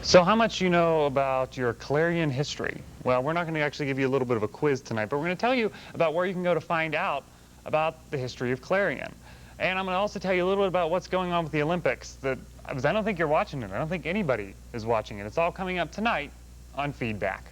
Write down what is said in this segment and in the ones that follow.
So how much you know about your Clarion history? Well, we're not going to actually give you a little bit of a quiz tonight, but we're going to tell you about where you can go to find out about the history of Clarion. And I'm going to also tell you a little bit about what's going on with the Olympics, because I don't think you're watching it. I don't think anybody is watching it. It's all coming up tonight on Feedback.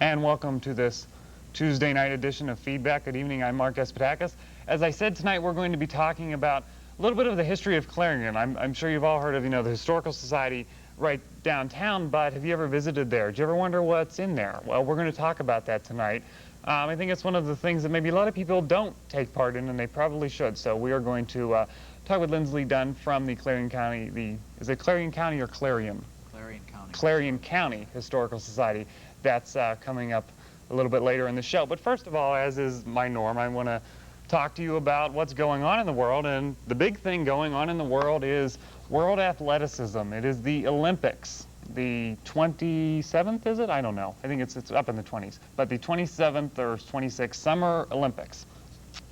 And welcome to this Tuesday night edition of Feedback. Good evening, I'm Mark Espatakis. As I said, tonight we're going to be talking about a little bit of the history of Clarion. I'm sure you've all heard of, the Historical Society right downtown, but have you ever visited there? Did you ever wonder what's in there? Well, we're going to talk about that tonight. I think it's one of the things that maybe a lot of people don't take part in, and they probably should. So we are going to talk with Lindsley Dunn from the Clarion County, is it Clarion County or Clarion? Clarion County. Clarion County Historical Society. That's coming up a little bit later in the show. But first of all, as is my norm, I want to talk to you about what's going on in the world. And the big thing going on in the world is world athleticism. It is the Olympics. The 27th, is it? I don't know. I think it's up in the 20s. But the 27th or 26th Summer Olympics.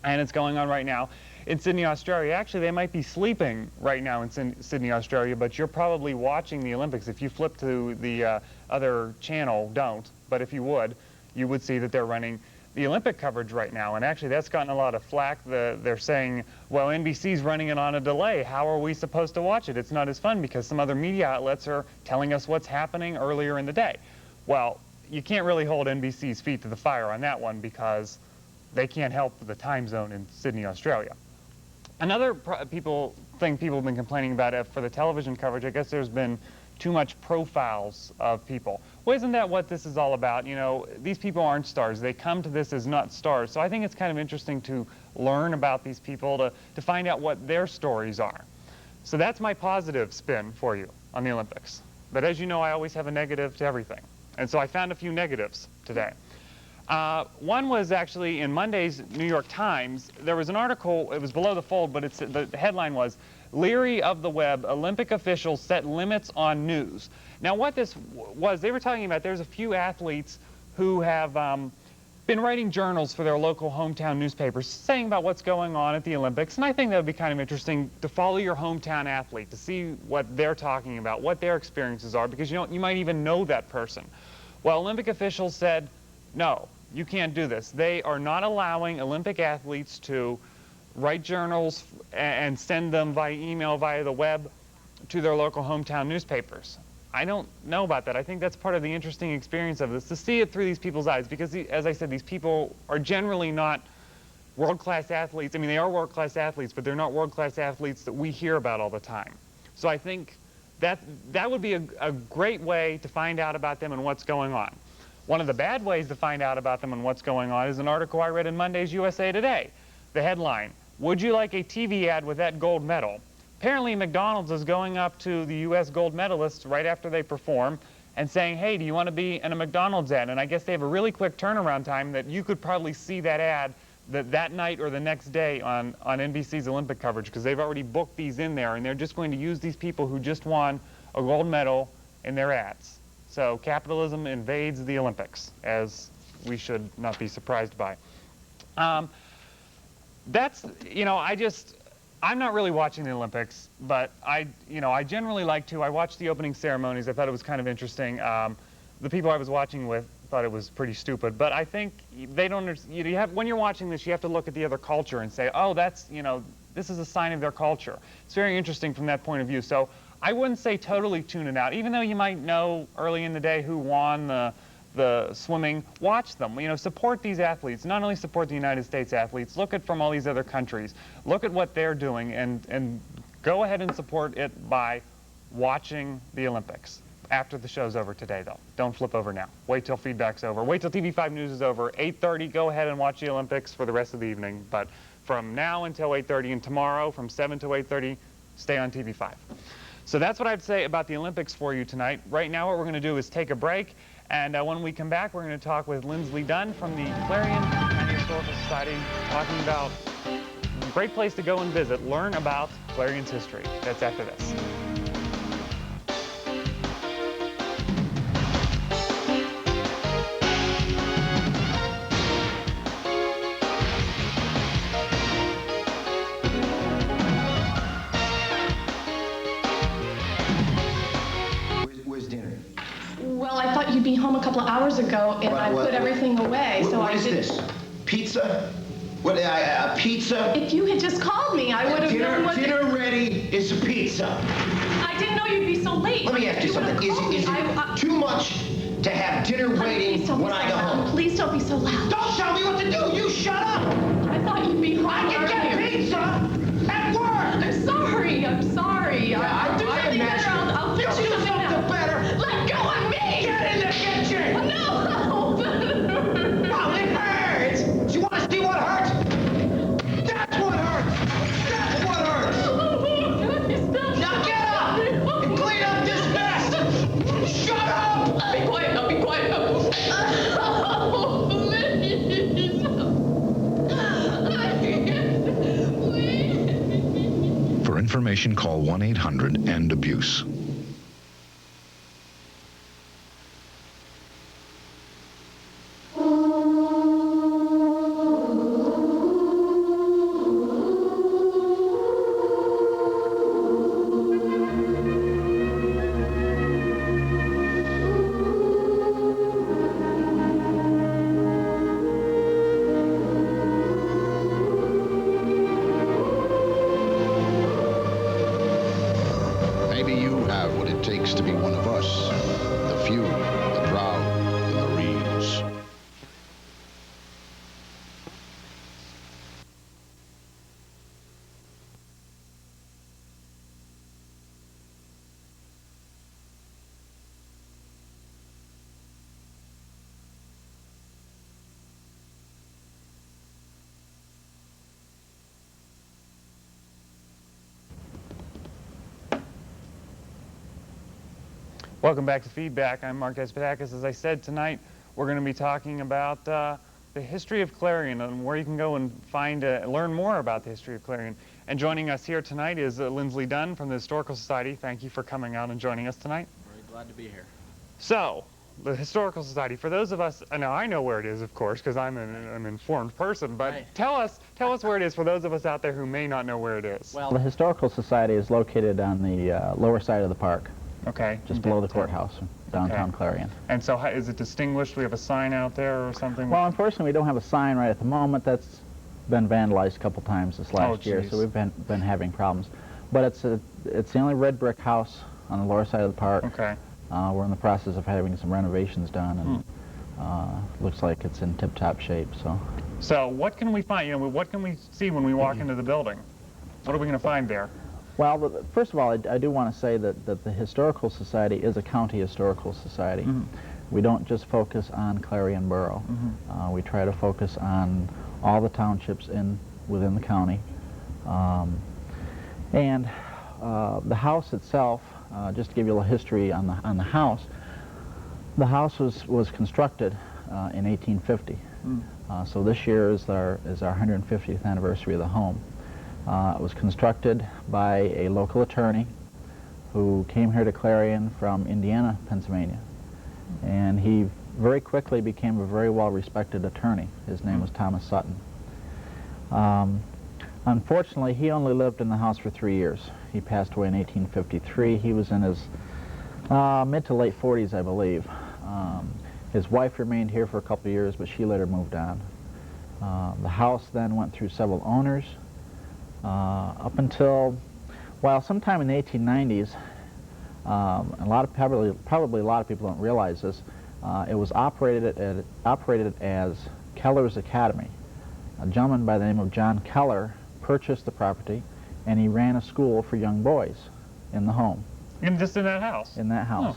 And it's going on right now in Sydney, Australia. Actually, they might be sleeping right now in Sydney, Australia, but you're probably watching the Olympics. If you flip to the other channel, don't, but if you would see that they're running the Olympic coverage right now. And actually, that's gotten a lot of flack. They're saying, well, NBC's running it on a delay. How are we supposed to watch it? It's not as fun because some other media outlets are telling us what's happening earlier in the day. Well, you can't really hold NBC's feet to the fire on that one because they can't help the time zone in Sydney, Australia. Another thing people have been complaining about for the television coverage, I guess there's been too much profiles of people. Well, isn't that what this is all about? These people aren't stars. They come to this as not stars. So I think it's kind of interesting to learn about these people, to find out what their stories are. So that's my positive spin for you on the Olympics. But as you know, I always have a negative to everything. And so I found a few negatives today. One was actually in Monday's New York Times. There was an article, it was below the fold, but the headline was, "Leery of the web, Olympic officials set limits on news." Now what this was, they were talking about there's a few athletes who have been writing journals for their local hometown newspapers saying about what's going on at the Olympics. And I think that would be kind of interesting to follow your hometown athlete, to see what they're talking about, what their experiences are, because you might even know that person. Well, Olympic officials said, no, you can't do this. They are not allowing Olympic athletes to write journals and send them via email, via the web, to their local hometown newspapers. I don't know about that. I think that's part of the interesting experience of this, to see it through these people's eyes, because, as I said, these people are generally not world-class athletes. I mean, they are world-class athletes, but they're not world-class athletes that we hear about all the time. So I think that would be a great way to find out about them and what's going on. One of the bad ways to find out about them and what's going on is an article I read in Monday's USA Today. The headline, "Would you like a TV ad with that gold medal?" Apparently McDonald's is going up to the U.S. gold medalists right after they perform and saying, hey, do you want to be in a McDonald's ad? And I guess they have a really quick turnaround time that you could probably see that ad that night or the next day on NBC's Olympic coverage, because they've already booked these in there, and they're just going to use these people who just won a gold medal in their ads. So capitalism invades the Olympics, as we should not be surprised by. I'm not really watching the Olympics, but I generally like to. I watched the opening ceremonies. I thought it was kind of interesting. The people I was watching with thought it was pretty stupid, but I think they don't understand. When you're watching this, you have to look at the other culture and say, oh, this is a sign of their culture. It's very interesting from that point of view. So I wouldn't say totally tune it out, even though you might know early in the day who won the swimming. Watch them. Support these athletes. Not only support the United States athletes, look at from all these other countries. Look at what they're doing and go ahead and support it by watching the Olympics. after the show's over today, though. Don't flip over now. Wait till feedback's over. Wait till TV5 News is over. 8:30, go ahead and watch the Olympics for the rest of the evening. But from now until 8:30 and tomorrow from 7 to 8:30, stay on TV5. So that's what I'd say about the Olympics for you tonight. Right now what we're going to do is take a break, and when we come back we're going to talk with Lindsley Dunn from the Clarion County Historical Society, talking about a great place to go and visit, learn about Clarion's history. That's after this. Well, I thought you'd be home a couple of hours ago, and I put everything away, so I didn't... What is this? Pizza? What, a pizza? If you had just called me, I would have known what... Dinner ready is a pizza. I didn't know you'd be so late. Let me ask you something. Is it too much to have dinner waiting when I go home? Please don't be so loud. Don't tell me what to do! You shut up! I thought you'd be home I can get pizza at work! I'm sorry. Yeah, I'll do something better. I'll fix you something better. Let go of me! Get in the kitchen! No! Well, it hurts! Do you want to see what hurts? That's what hurts! That's what hurts! Now get up and clean up this mess! Shut up! I'll be quiet. Oh, please. For information, call 1-800-END-ABUSE. Maybe you have what it takes to be one of us, the few, the proud, the Marines. Welcome back to Feedback. I'm Mark Despotakis. As I said, tonight we're going to be talking about the history of Clarion and where you can go and learn more about the history of Clarion. And joining us here tonight is Lindsley Dunn from the Historical Society. Thank you for coming out and joining us tonight. Very glad to be here. So, the Historical Society, for those of us, now I know where it is, of course, because I'm an informed person, but Right. tell us where it is for those of us out there who may not know where it is. Well, The Historical Society is located on the lower side of the park, Okay. just below the courthouse, downtown Clarion. And so is it distinguished? We have a sign out there or something? Well, unfortunately, we don't have a sign right at the moment. That's been vandalized a couple times this last year, geez. so we've been having problems. But it's the only red brick house on the lower side of the park. Okay. We're in the process of having some renovations done, and looks like it's in tip-top shape. So what can we find? You know, what can we see when we walk into the building? What are we going to find there? Well, first of all, I do want to say that the Historical Society is a county historical society. Mm-hmm. We don't just focus on Clarion Borough. Mm-hmm. We try to focus on all the townships within the county. And the house itself, just to give you a little history on the house was constructed in 1850. So this year is our 150th anniversary of the home. It was constructed by a local attorney who came here to Clarion from Indiana, Pennsylvania. And he very quickly became a very well-respected attorney. His name was Thomas Sutton. Unfortunately, he only lived in the house for 3 years. He passed away in 1853. He was in his mid to late 40s, I believe. His wife remained here for a couple of years, but she later moved on. The house then went through several owners. Up until, well, sometime in the 1890s, probably a lot of people don't realize this, it was operated as Keller's Academy. A gentleman by the name of John Keller purchased the property, and he ran a school for young boys in the home. Just in that house? In that house.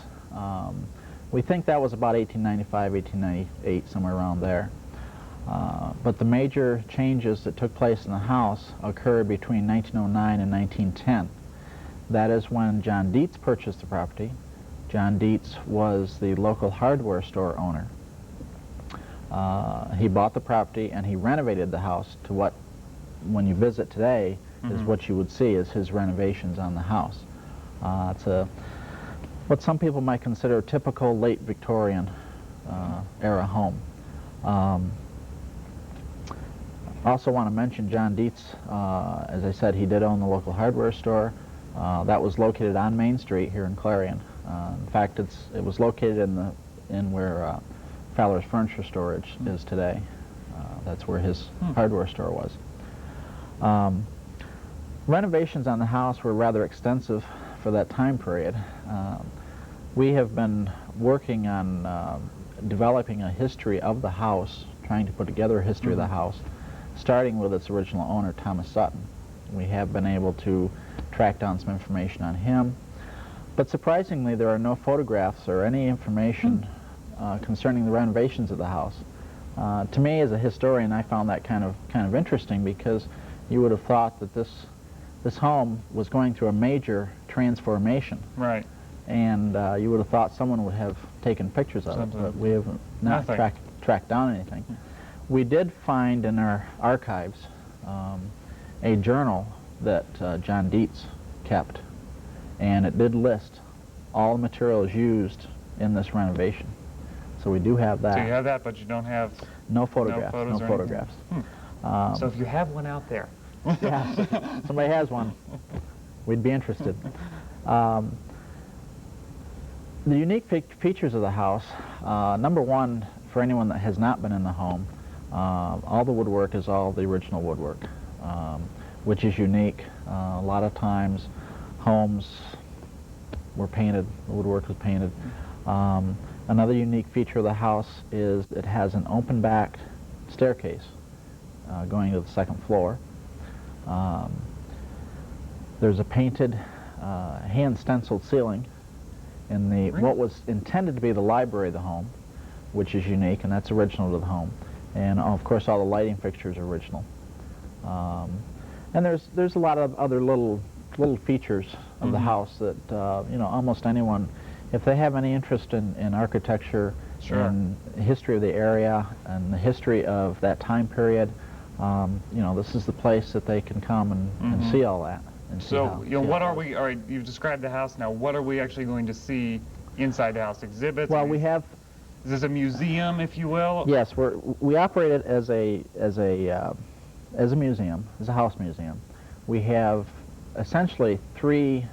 We think that was about 1895, 1898, somewhere around there. But the major changes that took place in the house occurred between 1909 and 1910. That is when John Dietz purchased the property. John Dietz was the local hardware store owner. He bought the property and he renovated the house to what, when you visit today, is what you would see as his renovations on the house. It's what some people might consider a typical late Victorian era home. Also want to mention John Dietz. As I said, he did own the local hardware store. That was located on Main Street here in Clarion. In fact, it was located in where Fowler's Furniture Storage is today. That's where his hardware store was. Renovations on the house were rather extensive for that time period. We have been working on developing a history of the house, trying to put together a history of the house, starting with its original owner, Thomas Sutton. We have been able to track down some information on him, but surprisingly there are no photographs or any information concerning the renovations of the house. To me, as a historian, I found that kind of interesting, because you would have thought that this home was going through a major transformation. Right. And you would have thought someone would have taken pictures of it, but we have not tracked down anything. We did find in our archives a journal that John Dietz kept, and it did list all the materials used in this renovation. So we do have that. So you have that, but you don't have no photographs. No photographs. So if you have one out there. Yeah, somebody has one, we'd be interested. The unique features of the house, number one, for anyone that has not been in the home, all the woodwork is all the original woodwork, which is unique. A lot of times homes were painted, the woodwork was painted. Another unique feature of the house is it has an open back staircase going to the second floor. There's a painted hand stenciled ceiling in the what was intended to be the library of the home, which is unique, and that's original to the home. And of course all the lighting fixtures are original. And there's a lot of other little features of the house that you know, almost anyone, if they have any interest in architecture, and history of the area and the history of that time period, you know, this is the place that they can come and see all that. And so, you know, what are we, all right, you've described the house now, what are we actually going to see inside the house? Exhibits? Well, we have... Is this a museum, if you will? Yes, we operate it as a museum, as a house museum. We have essentially 3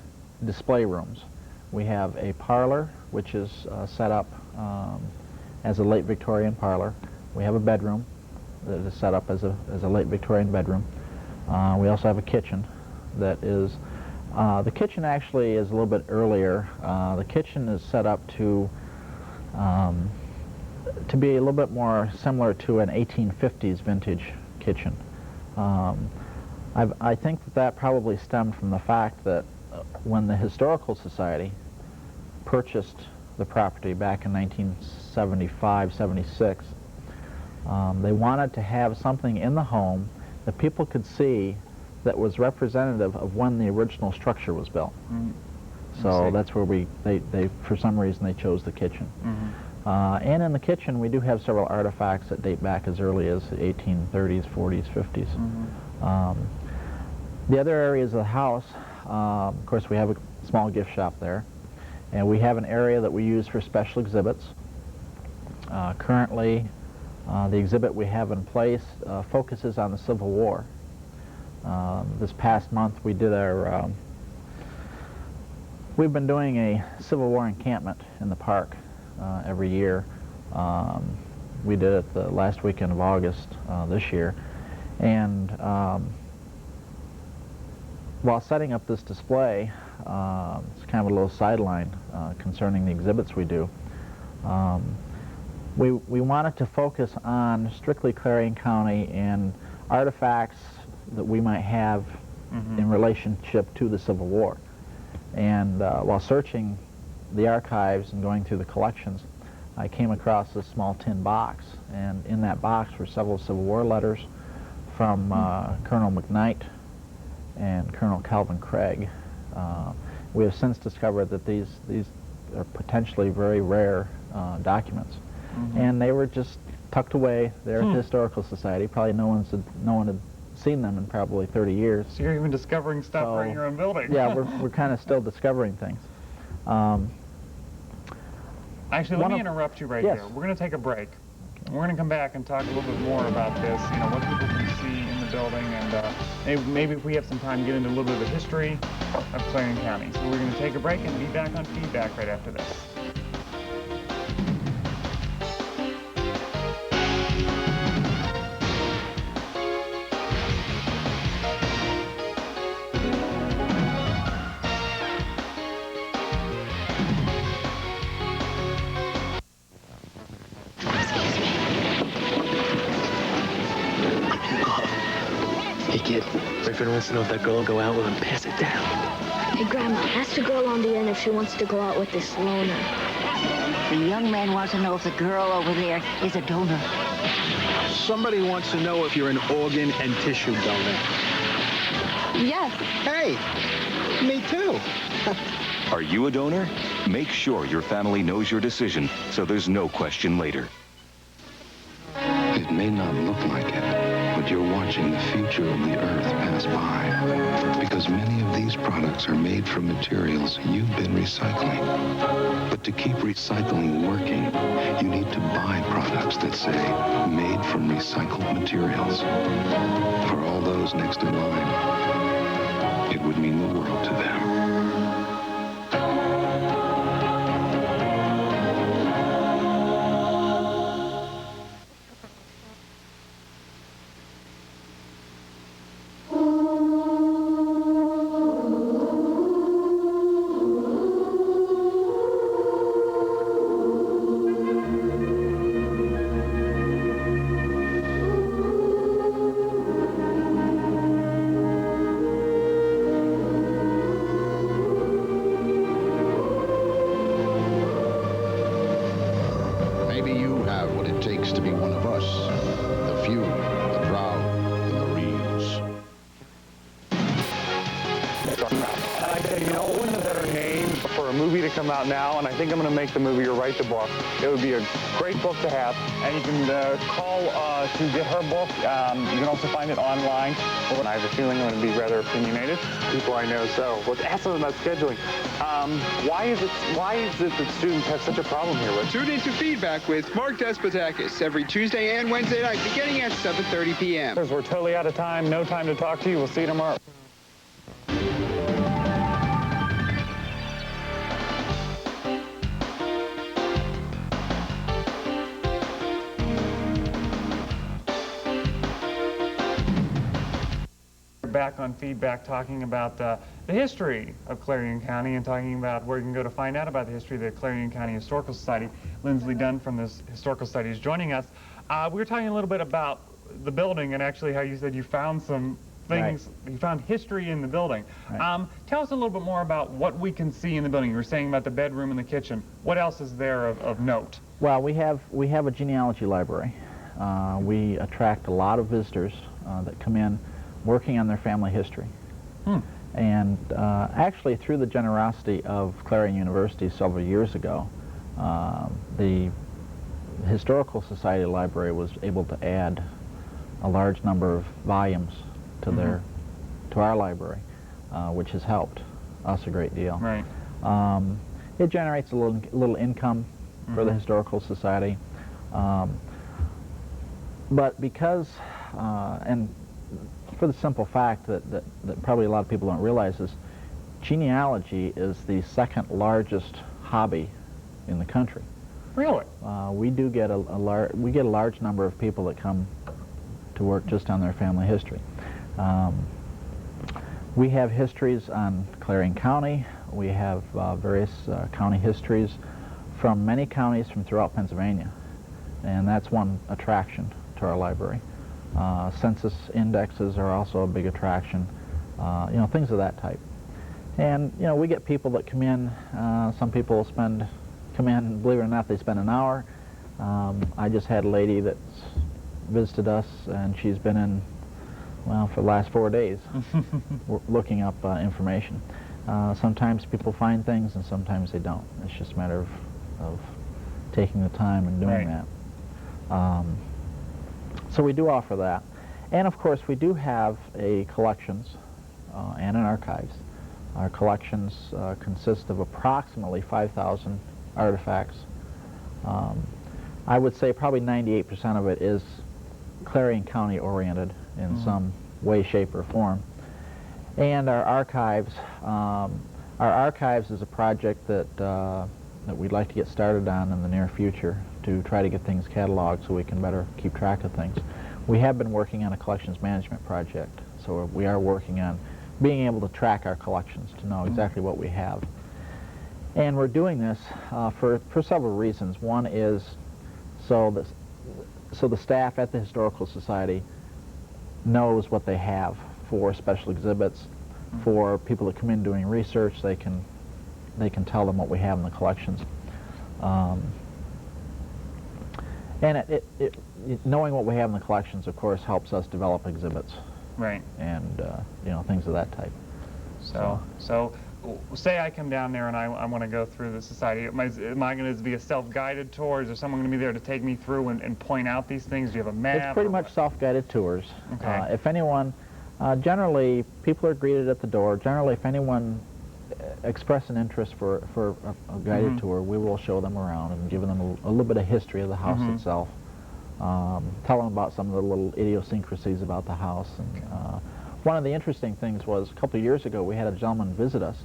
display rooms. We have a parlor, which is set up as a late Victorian parlor. We have a bedroom that is set up as a late Victorian bedroom. We also have a kitchen that is, the kitchen actually is a little bit earlier. The kitchen is set up to be a little bit more similar to an 1850s vintage kitchen. I think that probably stemmed from the fact that when the Historical Society purchased the property back in 1975, 76, they wanted to have something in the home that people could see that was representative of when the original structure was built. So that's where they for some reason they chose the kitchen. And in the kitchen we do have several artifacts that date back as early as the 1830s, 40s, 50s. The other areas of the house, of course we have a small gift shop there, and we have an area that we use for special exhibits. Currently the exhibit we have in place focuses on the Civil War. This past month we did our, we've been doing a Civil War encampment in the park every year. We did it the last weekend of August this year, and while setting up this display, it's kind of a little sideline concerning the exhibits we do. We wanted to focus on strictly Clarion County and artifacts that we might have in relationship to the Civil War. And while searching the archives and going through the collections, I came across this small tin box, and in that box were several Civil War letters from Colonel McKnight and Colonel Calvin Craig. We have since discovered that these are potentially very rare documents, and they were just tucked away there at the Historical Society. Probably no one had seen them in probably 30 years. So you're even discovering stuff right in your own building. Yeah, we're kind of still discovering things. Actually, let me interrupt you right Yes. here. We're going to take a break. We're going to come back and talk a little bit more about this, you know, what people can see in the building, and maybe if we have some time, get into a little bit of the history of Clarion County. So we're going to take a break and be back on Feedback right after this. Hey, kid, my friend wants to know if that girl will go out with him. Pass it down. Hey, Grandma, ask the girl on the end if she wants to go out with this loner. The young man wants to know if the girl over there is a donor. Somebody wants to know if you're an organ and tissue donor. Yes. Hey, me too. Are you a donor? Make sure your family knows your decision so there's no question later. It may not look like it, but you're watching the future of the Earth pass by. Because many of these products are made from materials you've been recycling. But to keep recycling working, you need to buy products that say, made from recycled materials. For all those next in line, it would mean the world to them. Maybe you have what it takes to be one of us. The few, the proud, the Marines. I said, you know, wouldn't a better name for a movie to come out now? And I think I'm going to make the movie or write the book. It would be a great book to have. And you can call to get her book. You can also find it online. Well, I have a feeling I'm going to be rather opinionated. People I know so. Let's ask them about scheduling. Why is it that students have such a problem here with? Tune into Feedback with Mark Despotakis every Tuesday and Wednesday night beginning at 7:30 p.m. We're totally out of time. No time to talk to you. We'll see you tomorrow. Back on Feedback talking about the history of Clarion County and talking about where you can go to find out about the history of the Clarion County Historical Society. Lindsley Dunn from this Historical Society is joining us. We were talking a little bit about the building and actually how you said you found some things, right. You found history in the building. Right. Tell us a little bit more about what we can see in the building. You were saying about the bedroom and the kitchen. What else is there of note? Well, we have a genealogy library. We attract a lot of visitors that come in working on their family history. And actually, through the generosity of Clarion University several years ago, the Historical Society Library was able to add a large number of volumes to to our library, which has helped us a great deal. Right. It generates a little income for the Historical Society, but because and for the simple fact that probably a lot of people don't realize is genealogy is the second largest hobby in the country. Really? We do get a large number of people that come to work just on their family history. We have histories on Clarion County. We have various county histories from many counties from throughout Pennsylvania, and that's one attraction to our library. Census indexes are also a big attraction, you know, things of that type. And, you know, we get people that come in. Some people come in, believe it or not, they spend an hour. I just had a lady that's visited us, and she's been in, well, for the last 4 days looking up information. Sometimes people find things, and sometimes they don't. It's just a matter of taking the time and doing that. So we do offer that. And, of course, we do have a collections and an archives. Our collections consist of approximately 5,000 artifacts. I would say probably 98% of it is Clarion County oriented in some way, shape, or form. And our archives is a project that we'd like to get started on in the near future to try to get things cataloged so we can better keep track of things. We have been working on a collections management project, so we are working on being able to track our collections to know exactly what we have. And we're doing this for several reasons. One is so the staff at the Historical Society knows what they have for special exhibits. For people that come in doing research, they can tell them what we have in the collections. And knowing what we have in the collections, of course, helps us develop exhibits. Right. And you know, things of that type. So say I come down there and I want to go through the society. Am I going to be a self-guided tour? Is there someone going to be there to take me through and point out these things? Do you have a map? It's pretty much self-guided tours. Okay. If anyone, generally, people are greeted at the door. Generally, if anyone express an interest for a guided tour, we will show them around and give them a little bit of history of the house itself. Tell them about some of the little idiosyncrasies about the house. And, one of the interesting things was a couple of years ago we had a gentleman visit us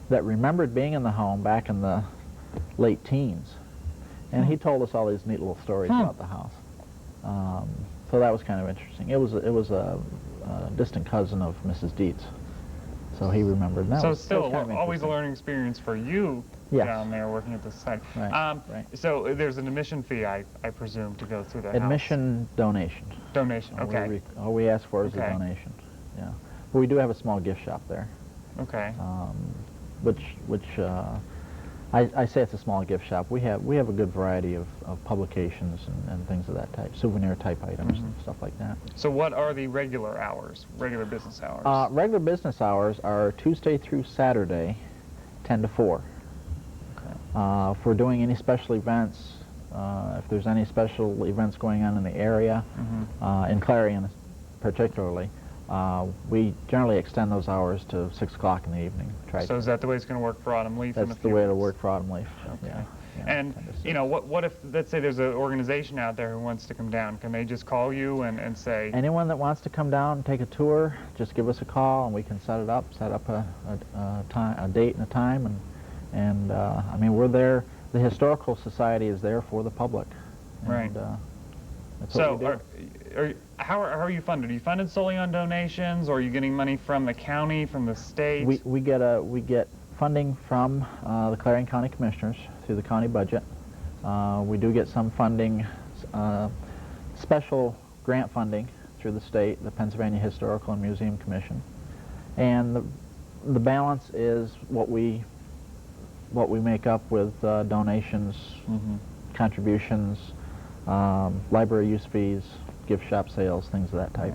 that remembered being in the home back in the late teens, and he told us all these neat little stories about the house. So that was kind of interesting. It was a distant cousin of Mrs. Dietz, so he remembered. And that was still kind of always a learning experience for you down there working at the society. Right. So there's an admission fee, I presume, to go through the admission house. Donation. Donation. Okay. All we ask for is a donation. Yeah, but we do have a small gift shop there. Okay. Which I say it's a small gift shop. We have a good variety of publications and things of that type, souvenir type items and stuff like that. So what are the regular hours, regular business hours? Regular business hours are Tuesday through Saturday, 10 to 4. Okay. If we're doing any special events, if there's any special events going on in the area, in Clarion particularly, we generally extend those hours to 6 o'clock in the evening. So is that the way it's going to work for Autumn Leaf? That's the way it'll work for Autumn Leaf. Okay. Yeah, and, you know, what if, let's say there's an organization out there who wants to come down. Can they just call you and say... Anyone that wants to come down and take a tour, just give us a call and we can set up a date and a time. And I mean, we're there. The Historical Society is there for the public. And, right. That's what we do. How are you funded? Are you funded solely on donations, or are you getting money from the county, from the state? We get funding from the Clarion County Commissioners through the county budget. We do get some funding, special grant funding through the state, the Pennsylvania Historical and Museum Commission, and the balance is what we make up with donations, contributions, library use fees, gift shop sales, things of that type.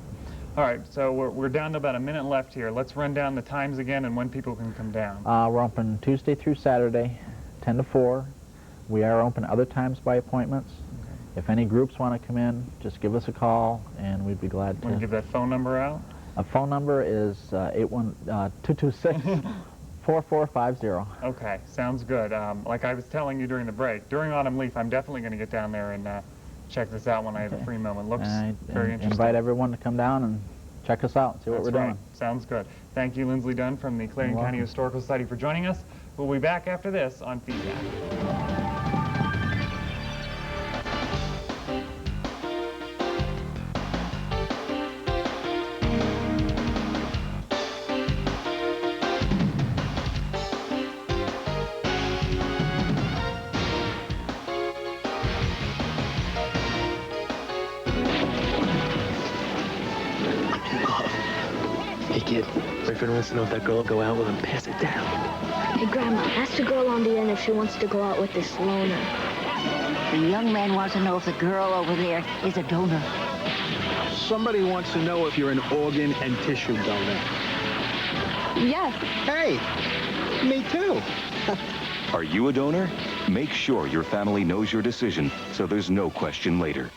All right, so we're down to about a minute left here. Let's run down the times again and when people can come down. We're open Tuesday through Saturday, 10 to 4. We are open other times by appointments. Okay. If any groups want to come in, just give us a call and we'd be glad to. Want to give that phone number out? A phone number is 226-4450. Okay, sounds good. Like I was telling you during the break, during Autumn Leaf, I'm definitely going to get down there and check this out when I have a free moment. Looks very interesting. Invite everyone to come down and check us out, see what we're doing. Sounds good. Thank you, Lindsley Dunn from the Clarion County Historical Society for joining us. We'll be back after this on Feedback. Hey, kid, ready for boyfriend wants to know if that girl will go out with him. Pass it down. Hey, Grandma, ask the girl on the end if she wants to go out with this loner. The young man wants to know if the girl over there is a donor. Somebody wants to know if you're an organ and tissue donor. Yes. Hey, me too. Are you a donor? Make sure your family knows your decision so there's no question later.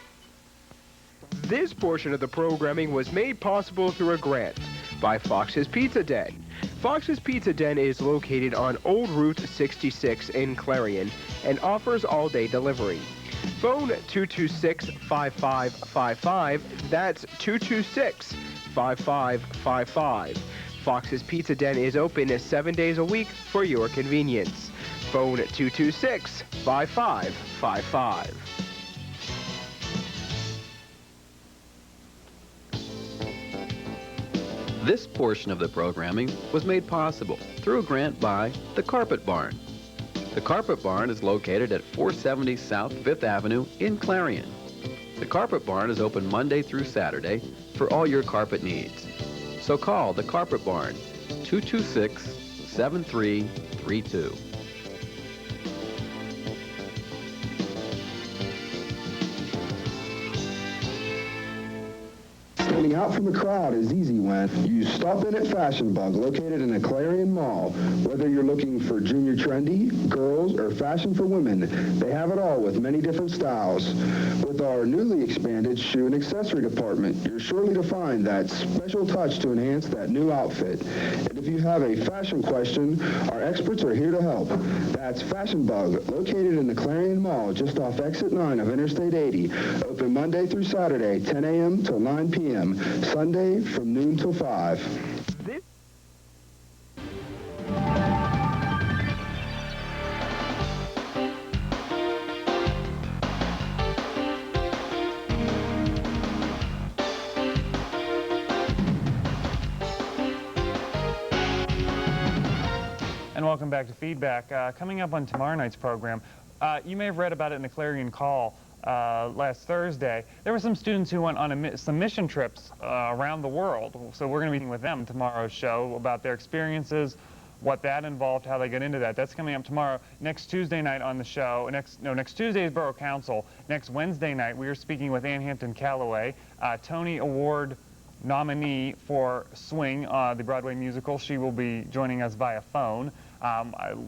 This portion of the programming was made possible through a grant by Fox's Pizza Den. Fox's Pizza Den is located on Old Route 66 in Clarion and offers all-day delivery. Phone 226-5555. That's 226-5555. Fox's Pizza Den is open 7 days a week for your convenience. Phone 226-5555. This portion of the programming was made possible through a grant by the Carpet Barn. The Carpet Barn is located at 470 South 5th Avenue in Clarion. The Carpet Barn is open Monday through Saturday for all your carpet needs. So call the Carpet Barn, 226-7332. Standing out from the crowd is easy when you stop in at Fashion Bug, located in the Clarion Mall. Whether you're looking for junior trendy, girls, or fashion for women, they have it all with many different styles. With our newly expanded shoe and accessory department, you're surely to find that special touch to enhance that new outfit. And if you have a fashion question, our experts are here to help. That's Fashion Bug, located in the Clarion Mall, just off Exit 9 of Interstate 80. Open Monday through Saturday, 10 a.m. till 9 p.m. Sunday from noon till 5. And welcome back to Feedback. Coming up on tomorrow night's program, you may have read about it in the Clarion Call last Thursday. There were some students who went on some mission trips around the world. So we're going to be meeting with them tomorrow's show about their experiences, what that involved, how they get into that. That's coming up tomorrow. Next Tuesday night on the show, next Tuesday is Borough Council. Next Wednesday night, we are speaking with Ann Hampton Calloway, Tony Award nominee for Swing, the Broadway musical. She will be joining us via phone.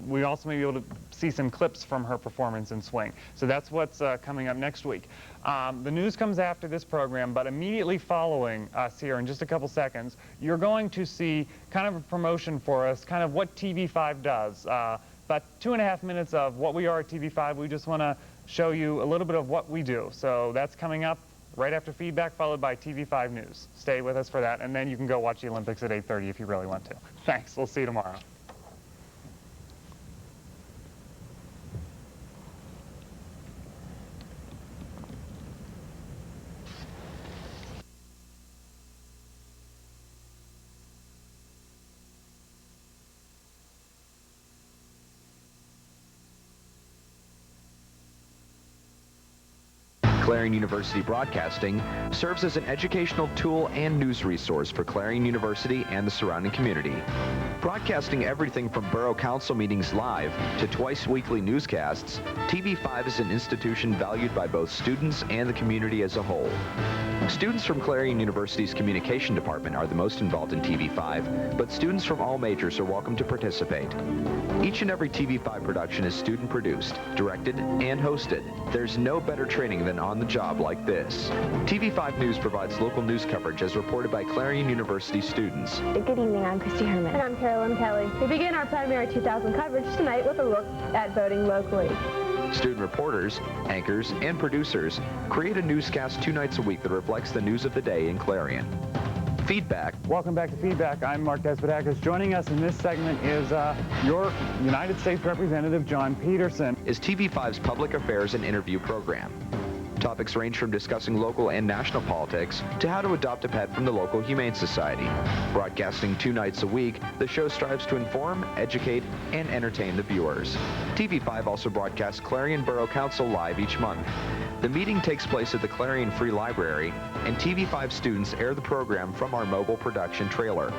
We also may be able to see some clips from her performance in Swing. So that's what's coming up next week. The news comes after this program, but immediately following us here in just a couple seconds, you're going to see kind of a promotion for us, kind of what TV5 does. About 2.5 minutes of what we are at TV5. We just want to show you a little bit of what we do. So that's coming up right after Feedback, followed by TV5 News. Stay with us for that, and then you can go watch the Olympics at 8:30 if you really want to. Thanks. We'll see you tomorrow. Clarion University Broadcasting serves as an educational tool and news resource for Clarion University and the surrounding community. Broadcasting everything from Borough Council meetings live to twice-weekly newscasts, TV5 is an institution valued by both students and the community as a whole. Students from Clarion University's Communication Department are the most involved in TV5, but students from all majors are welcome to participate. Each and every TV5 production is student-produced, directed, and hosted. There's no better training than on the job like this. TV5 News provides local news coverage as reported by Clarion University students. Good evening, I'm Christy Herman. And I'm Carolyn Kelly. We begin our primary 2000 coverage tonight with a look at voting locally. Student reporters, anchors, and producers create a newscast 2 nights a week that reflects the news of the day in Clarion. Feedback. Welcome back to Feedback. I'm Mark Despotakis. Joining us in this segment is your United States Representative, John Peterson. Is TV5's public affairs and interview program. Topics range from discussing local and national politics to how to adopt a pet from the local Humane Society. Broadcasting 2 nights a week, the show strives to inform, educate, and entertain the viewers. TV5 also broadcasts Clarion Borough Council live each month. The meeting takes place at the Clarion Free Library, and TV5 students air the program from our mobile production trailer.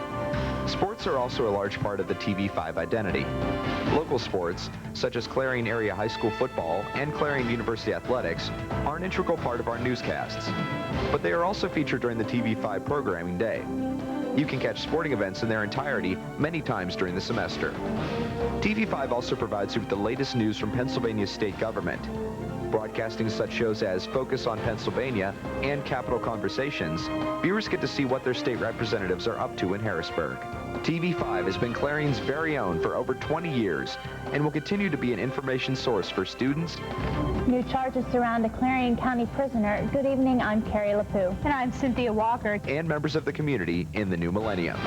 Sports are also a large part of the TV5 identity. Local sports, such as Clarion Area High School football and Clarion University athletics, are an integral part of our newscasts. But they are also featured during the TV5 programming day. You can catch sporting events in their entirety many times during the semester. TV5 also provides you with the latest news from Pennsylvania's state government. Broadcasting such shows as Focus on Pennsylvania and Capitol Conversations, viewers get to see what their state representatives are up to in Harrisburg. TV5 has been Clarion's very own for over 20 years and will continue to be an information source for students. New charges surround a Clarion County prisoner. Good evening, I'm Carrie LaPoo. And I'm Cynthia Walker. And members of the community in the new millennium.